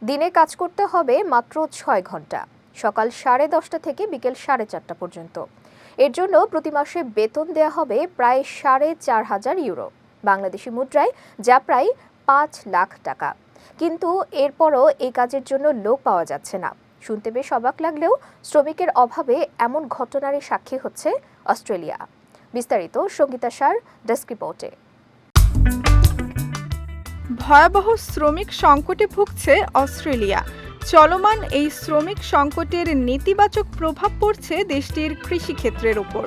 দিনে কাজ করতে হবে মাত্র ৬ ঘন্টা, সকাল 10:30 থেকে বিকেল 4:30 পর্যন্ত। এর জন্য প্রতি মাসে বেতন দেয়া হবে প্রায় 4,500 ইউরো, বাংলাদেশি মুদ্রায় যা প্রায় 5 লাখ টাকা। কিন্তু এরপরও এই কাজের জন্য লোক পাওয়া যাচ্ছে না। শুনতে বেশ অবাক লাগলেও শ্রমিকের অভাবে এমন ঘটনারই সাক্ষী হচ্ছে অস্ট্রেলিয়া। বিস্তারিত সঙ্গীতা সার ডেস্ক রিপোর্টে। ভয়াবহ শ্রমিক সংকটে ভুগছে অস্ট্রেলিয়া। চলমান এই শ্রমিক সংকটের নেতিবাচক প্রভাব পড়ছে দেশটির কৃষিক্ষেত্রের উপর।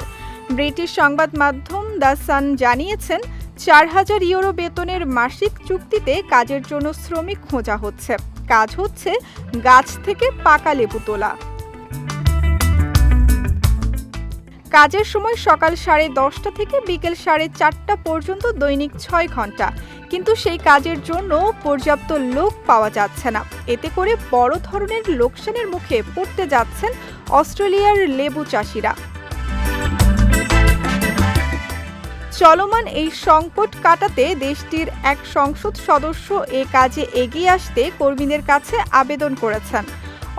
ব্রিটিশ সংবাদ মাধ্যম দ্য সান জানিয়েছেন, 4,000 ইউরো বেতনের মাসিক চুক্তিতে কাজের জন্য শ্রমিক খোঁজা হচ্ছে। কাজ হচ্ছে গাছ থেকে পাকা লেবু তোলা। কাজের সময় সকাল 10:30 থেকে বিকেল 4:30 পর্যন্ত দৈনিক 6 ঘন্টা, কিন্তু সেই কাজের জন্য পর্যাপ্ত লোক পাওয়া যাচ্ছে না। এতে করে বড় ধরনের লোকসানের মুখে পড়তে যাচ্ছেন অস্ট্রেলিয়ার লেবু চাষিরা। চলমান এই সংকট কাটাতে দেশটির এক সংসদ সদস্য এ কাজে এগিয়ে আসতে কর্মীদের কাছে আবেদন করেছেন।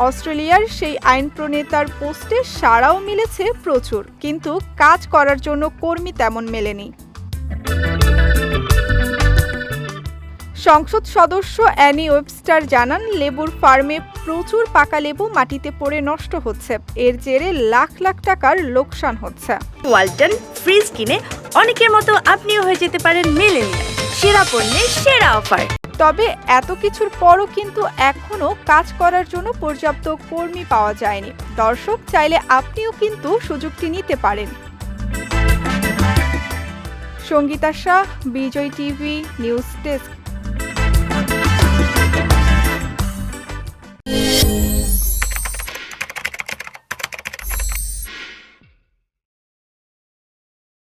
অস্ট্রেলিয়ার সেই আইন প্রণেতার পোস্টে সাড়াও মিলেছে প্রচুর, কিন্তু কাজ করার জন্য কর্মী তেমন মেলেনি। সংসদ সদস্য অ্যানি ওয়েবস্টার জানান, লেবুর ফার্মে প্রচুর পাকা লেবু মাটিতে পড়ে নষ্ট হচ্ছে। এর জেরে লাখ লাখ টাকার লোকসান হচ্ছে। ওয়ালটন ফ্রিজ কিনে অনেকের মতো আপনিও হয়ে যেতে পারেন মিলেনিয়াল। সেরা পণ্যের সেরা অফার। তবে এত কিছুর পরও কিন্তু এখনো কাজ করার জন্য পর্যাপ্ত কর্মী পাওয়া যায়নি। দর্শক, চাইলে আপনিও কিন্তু সুযোগটি নিতে পারেন। সঙ্গীতা শাহ, বিজয় টিভি নিউজ ডেস্ক।